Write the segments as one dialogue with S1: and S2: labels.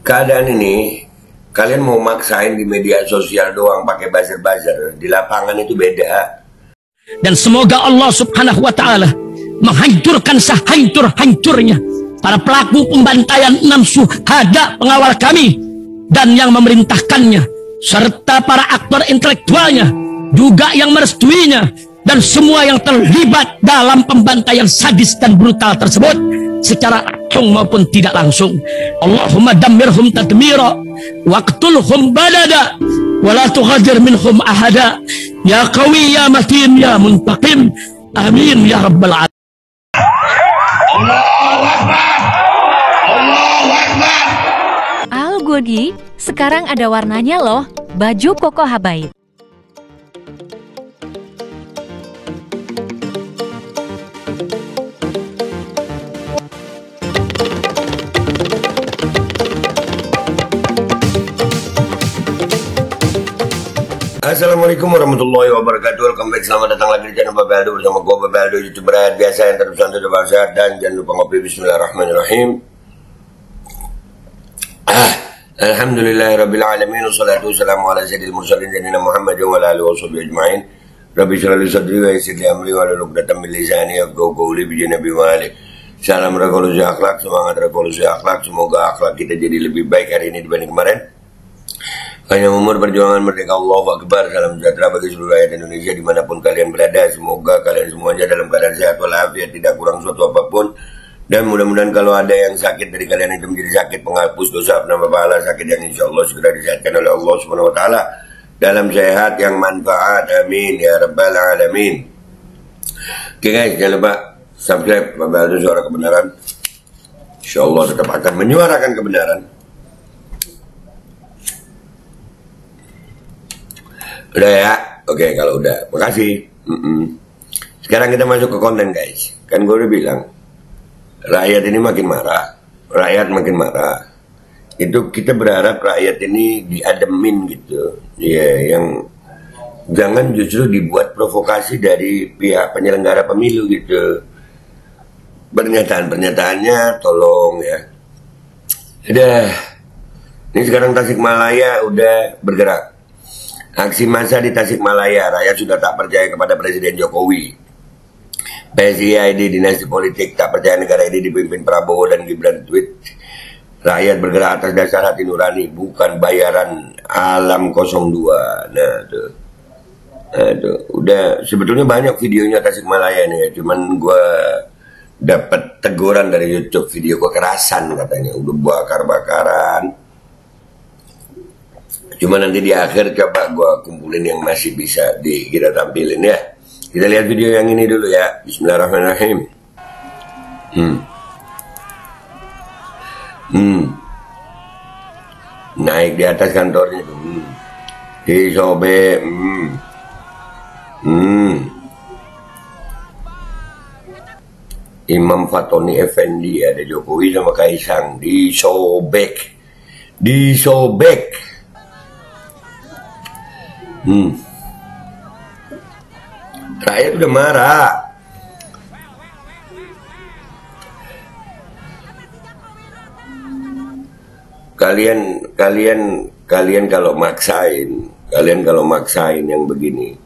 S1: Keadaan ini kalian mau maksain di media sosial doang pakai buzzer-buzzer, di lapangan itu beda.
S2: Dan semoga Allah subhanahu wa ta'ala menghancurkan sehancur-hancurnya para pelaku pembantaian 6 syuhada pengawal kami dan yang memerintahkannya, serta para aktor intelektualnya juga yang merestuinya, dan semua yang terlibat dalam pembantaian sadis dan brutal tersebut secara langsung maupun tidak langsung. Allahumma dammirhum tadmira waqtulhum badada wala tughadir minhum ahada ya qawi ya matin ya muntaqim amin ya rabbal alamin.
S1: Allahu Akbar, Allahu Akbar.
S3: Al Godi, sekarang ada warnanya loh, baju koko habaib.
S1: Assalamualaikum warahmatullahi wabarakatuh. Welcome back, selamat datang lagi di channel Bapak Aldo bersama gue Bapak Aldo, YouTuber rakyat biasa yang terus santai dan sehat. Dan jangan lupa ngopi. Bismillahirrahmanirrahim. Alhamdulillahirabbil alamin, wassalatu wassalamu ala sayyidil mursalin sayyidina Muhammadin wa ala alihi washabihi ajmain. Rabbi shrah li sadri wa yassir li amri wa hlul 'uqdatam min lisani yafqahu qawli bi nabi wa ali. Salam revolusi akhlak, semangat revolusi akhlak. Semoga akhlak kita jadi lebih baik hari ini dibanding kemarin. Panjang umur, perjuangan merdeka, Allahu Akbar. Salam sejahtera bagi seluruh rakyat Indonesia dimanapun kalian berada. Semoga kalian semuanya dalam keadaan sehat walafiat, tidak kurang suatu apapun. Dan mudah-mudahan kalau ada yang sakit dari kalian itu menjadi sakit penghapus dosa, penambah pahala, sakit yang insya Allah segera disehatkan oleh Allah Subhanahu Wa Taala dalam sehat yang manfaat. Amin ya rabbal alamin. Oke guys, jangan lupa subscribe Bapak Aldo Suara Kebenaran. Insya Allah tetap akan menyuarakan kebenaran. Udah ya? Oke, kalau udah, makasih. Sekarang kita masuk ke konten guys. Kan gue udah bilang, rakyat ini makin marah, rakyat makin marah. Itu kita berharap rakyat ini diademin gitu. Ya, yang jangan justru dibuat provokasi dari pihak penyelenggara pemilu gitu. Pernyataan-pernyataannya tolong ya. Udah, ini sekarang Tasikmalaya udah bergerak. Aksi massa di Tasikmalaya, rakyat sudah tak percaya kepada Presiden Jokowi. PSIID dinasti politik tak percaya negara ini dipimpin Prabowo dan Gibran. Tweet, rakyat bergerak atas dasar hati nurani, bukan bayaran alam 02. Nah tuh, udah sebetulnya banyak videonya Tasikmalaya nih ya. Cuman gue dapat teguran dari YouTube, video kekerasan katanya, udah bakar-bakaran. Cuma nanti di akhir coba gue kumpulin yang masih bisa kita tampilin ya. Kita lihat video yang ini dulu ya. Bismillahirrahmanirrahim. Naik di atas kantornya tuh. Disobek. Imam Fatoni Effendi, ada Jokowi sama Kaisang. Disobek. Rakyat udah marah. Kalian kalau maksain yang begini,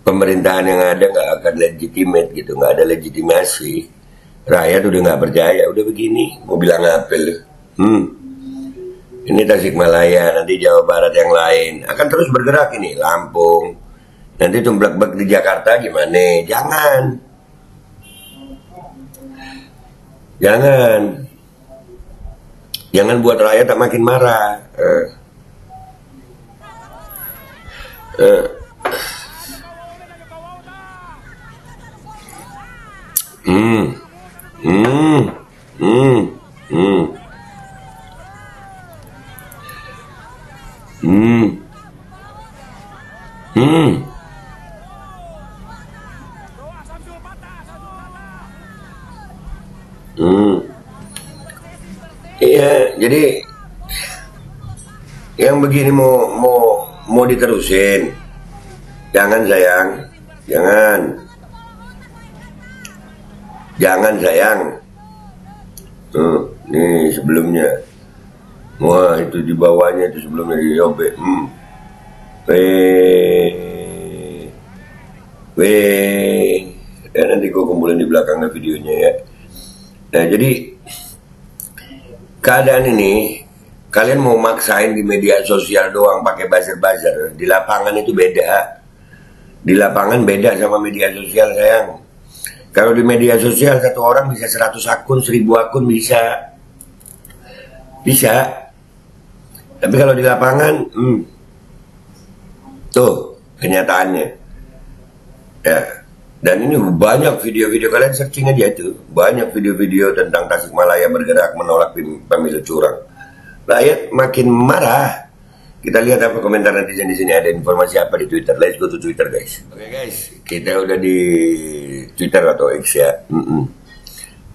S1: pemerintahan yang ada nggak akan legitimate gitu, nggak ada legitimasi. Rakyat udah nggak percaya, udah begini, mau bilang apa lu? Ini Tasikmalaya, nanti Jawa Barat yang lain akan terus bergerak ini, Lampung, nanti tumblek-blek di Jakarta gimana? Jangan buat rakyat tak makin marah. Iya, jadi yang begini mau diterusin. Jangan sayang, jangan sayang. Tuh, nih sebelumnya Wah, itu di bawahnya itu sebelumnya di Yobe. Dan nanti gue kumpulin di belakangnya videonya ya. Nah, jadi keadaan ini kalian mau maksain di media sosial doang pakai buzzer-buzzer. Di lapangan itu beda. Di lapangan beda sama media sosial, sayang. Kalau di media sosial satu orang bisa 100 akun, 1000 akun bisa. Bisa. Tapi kalau di lapangan, tuh kenyataannya. Ya. Dan ini banyak video-video, kalian searching aja tuh. Banyak video-video tentang Tasikmalaya bergerak menolak pemilu curang. Rakyat makin marah. Kita lihat apa komentar netizen di sini, ada informasi apa di Twitter. Let's go to Twitter, guys. Oke, guys, kita udah di Twitter atau X ya.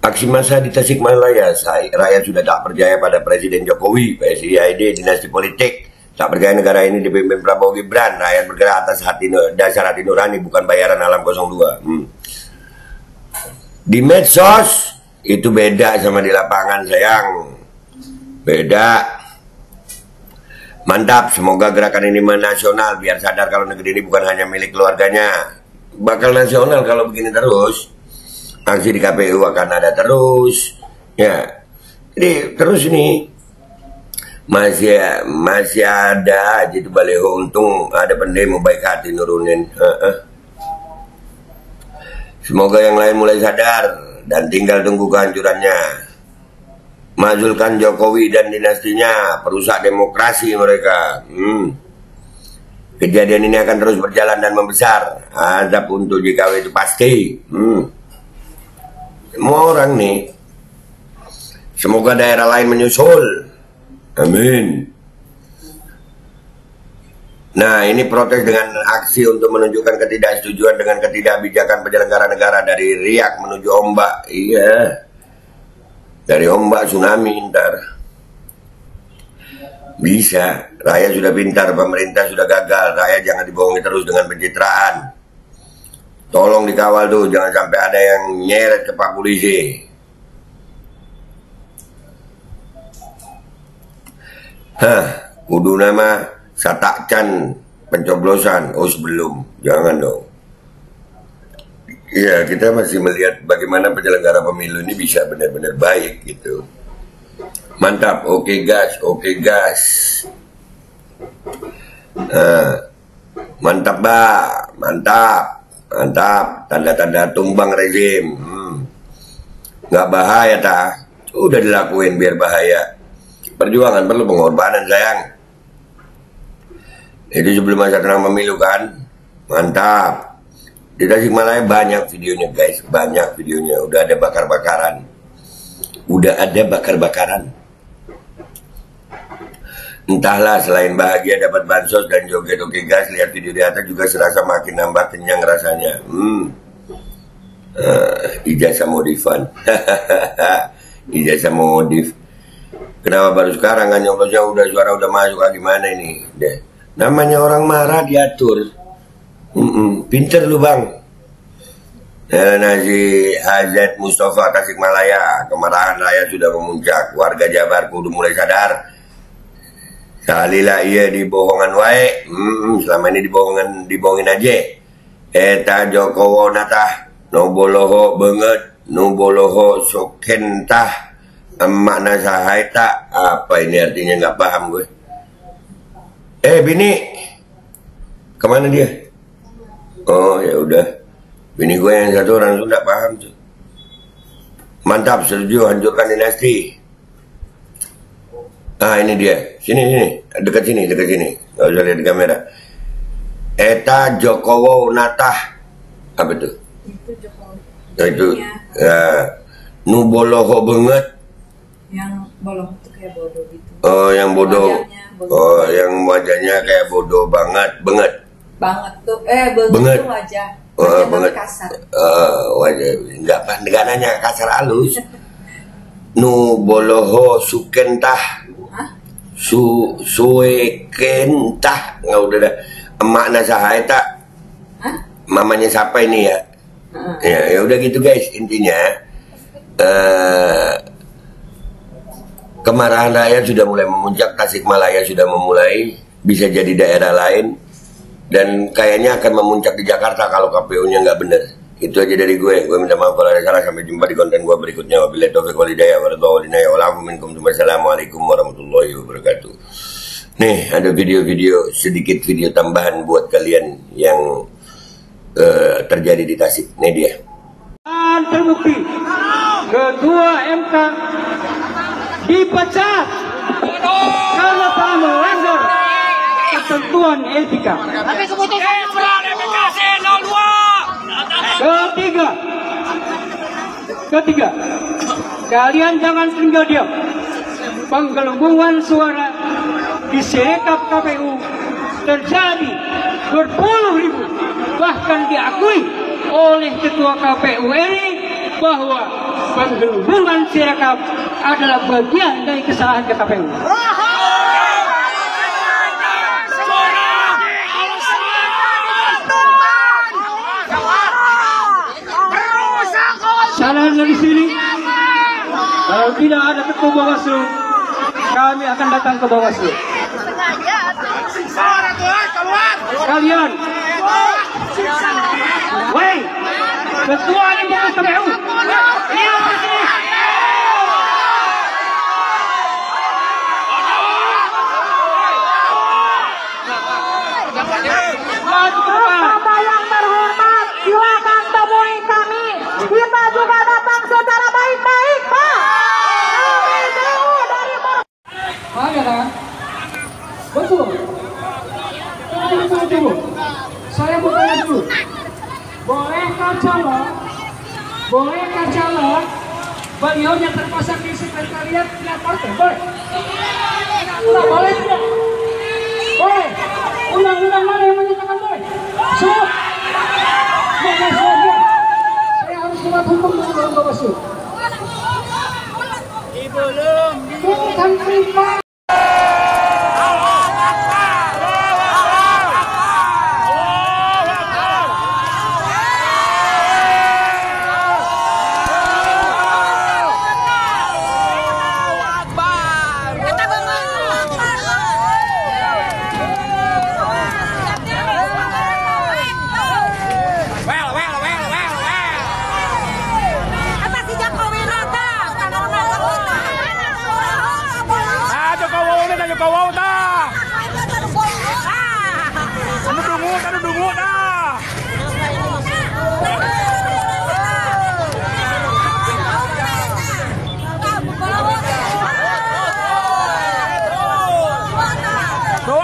S1: Aksi massa di Tasikmalaya, rakyat sudah tak percaya pada Presiden Jokowi, PSIID, dinasti politik. Tak percaya negara ini dipimpin Prabowo Gibran. Rakyat bergerak atas dasar hati nurani, bukan bayaran alam 02. Di medsos itu beda sama di lapangan, sayang. Beda. Mantap, semoga gerakan ini menasional biar sadar kalau negeri ini bukan hanya milik keluarganya. Bakal nasional kalau begini terus. Aksi di KPU akan ada terus. Ya. Jadi terus ini masih ada aja itu baleho, untung ada pendemo baik hati nurunin. Semoga yang lain mulai sadar dan tinggal tunggu kehancurannya. Majulkan Jokowi dan dinastinya, perusak demokrasi mereka. Kejadian ini akan terus berjalan dan membesar. Azab untuk JKW itu pasti. Semua orang nih. Semoga daerah lain menyusul. Amin. Nah, ini protes dengan aksi untuk menunjukkan ketidaksetujuan dengan ketidakbijakan penyelenggara negara dari riak menuju ombak. Iya. Dari ombak tsunami ntar. Bisa. Rakyat sudah pintar, pemerintah sudah gagal. Rakyat jangan dibohongi terus dengan pencitraan. Tolong dikawal tuh, jangan sampai ada yang nyeret ke Pak Polisi. Kudu nama Satakcan pencoblosan. Oh sebelum, jangan dong. Iya, kita masih melihat bagaimana penyelenggara pemilu ini bisa benar-benar baik gitu. Mantap, oke gas, oke gas. Mantap bah, mantap, mantap. Tanda-tanda tumbang rezim. Nggak bahaya tak? Udah dilakuin biar bahaya. Perjuangan perlu pengorbanan, sayang. Itu sebelum masa tenang pemilu kan? Mantap. Di Tasikmalaya banyak videonya, guys. Banyak videonya. Udah ada bakar-bakaran. Udah ada bakar-bakaran. Entahlah, selain bahagia dapat bansos dan joget oke gas, lihat video di atas juga serasa makin nambah kenyang rasanya. Ijazah modifan. Ijazah modif. Kenapa baru sekarang kan nyoblosnya udah suara udah masuk, gimana ini? Deh. Namanya orang marah diatur. Pinter lu bang. Nasi Hazet Mustafa Tasikmalaya, kemarahan rakyat sudah memuncak. Warga Jabar kudu mulai sadar. Salilah iya dibohongan wae. Selama ini dibohongin aja. Eta Jokowo natah noboloho banget, noboloho sokentah. Makna sahai tak? Apa ini artinya, nggak paham gue. Bini, kemana dia? Oh ya udah, bini gue yang satu orang Sunda paham tuh. Mantap, setuju, hancurkan dinasti. Ini dia, sini, dekat sini, nggak usah lihat di kamera. Eta Jokowo natah, apa tuh?
S4: Itu Jokowi.
S1: Itu, nuboloho banget.
S4: Yang bolong itu kayak bodoh gitu.
S1: Oh, yang bodoh.
S4: Wajahnya
S1: Yang wajahnya kayak bodoh banget.
S4: Banget tuh. Banget tuh wajah.
S1: Banget
S4: kasar.
S1: Wajah enggak nanya kasar halus. Nu boloho sukentah. Suekentah. Enggak udah dah. Emakna sahaya tak? Mamanya siapa ini ya? Ya udah gitu guys, intinya Kemarahan rakyat sudah mulai memuncak, Tasikmalaya sudah memulai, bisa jadi daerah lain, dan kayaknya akan memuncak di Jakarta kalau KPU-nya nggak bener. Itu aja dari gue minta maaf kalau ada salah. Sampai jumpa di konten gue berikutnya. Wabillahi taufiq wal hidayah, wassalamualaikum warahmatullahi wabarakatuh. Nih, ada video-video, sedikit video tambahan buat kalian yang terjadi di Tasik. Nih dia.
S5: Terbukti Ketua MK dipecat karena telah melanggar ketentuan etika.
S6: Tapi keputusannya berat, MPKC 02.
S5: Ketiga, kalian jangan tinggal diam. Penggelembungan suara di Sirekap KPU terjadi berpuluh ribu, bahkan diakui oleh Ketua KPU RI bahwa penggelembungan Sirekap adalah bagian dari kesalahan KPU. Saran dari sini, kalau tidak ada Ketua Bawaslu, kami akan datang ke Bawaslu. Kalian, woi, Ketua MPK KPU,
S6: Bapak yang terhormat, silakan temui kami. Kita juga datang secara baik-baik, Pak. Kami jauh dari
S5: ada kan? Betul. Tunggu. Saya mau tanya dulu. Bolehkah calon beliau yang terpasang di sekretariat tidak partai? Boleh? Tidak boleh tidak? Boleh. Undang-undang mana yang menyatakan boleh? Semua. Saya harus buat hukum dalam Bawaslu. Bukan terima.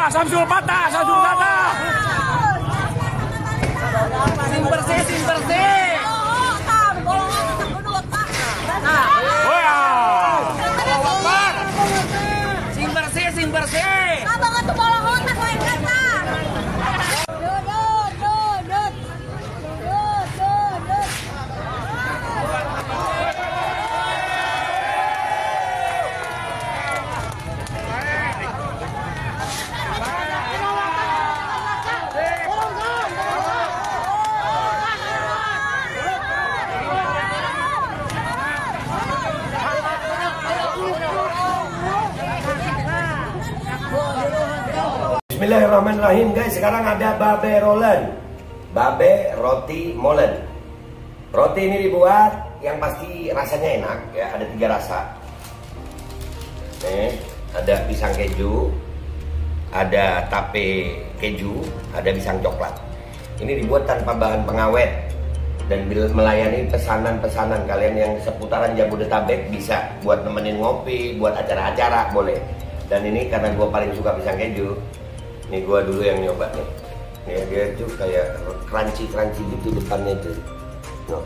S7: Samsul patah. Sing bersih. Sing bersih.
S6: Abang itu bola otak lain kata.
S1: Bismillahirrahmanirrahim guys, sekarang ada babe rolen, babe roti molen. Roti ini dibuat yang pasti rasanya enak ya, ada 3 rasa. Ada pisang keju, ada tape keju, ada pisang coklat. Ini dibuat tanpa bahan pengawet dan melayani pesanan-pesanan kalian yang seputaran Jabodetabek, bisa buat nemenin ngopi, buat acara-acara boleh. Dan ini karena gue paling suka pisang keju. Ini gua dulu yang nyoba nih. Nih dia tuh kayak crunchy gitu depannya itu. No.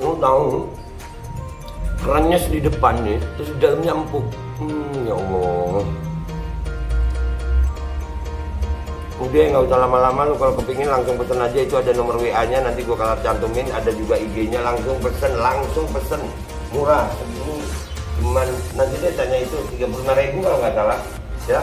S1: Tahu. Kerannya di depan nih, terus di dalamnya empuk. Ya Allah. Udah nggak usah lama-lama, lu kalau kepingin langsung pesen aja, itu ada nomor WA-nya, nanti gua kalau cantumin, ada juga IG-nya, langsung pesen, murah. Cuman nanti dia tanya itu 35.000 kalau nggak salah, ya.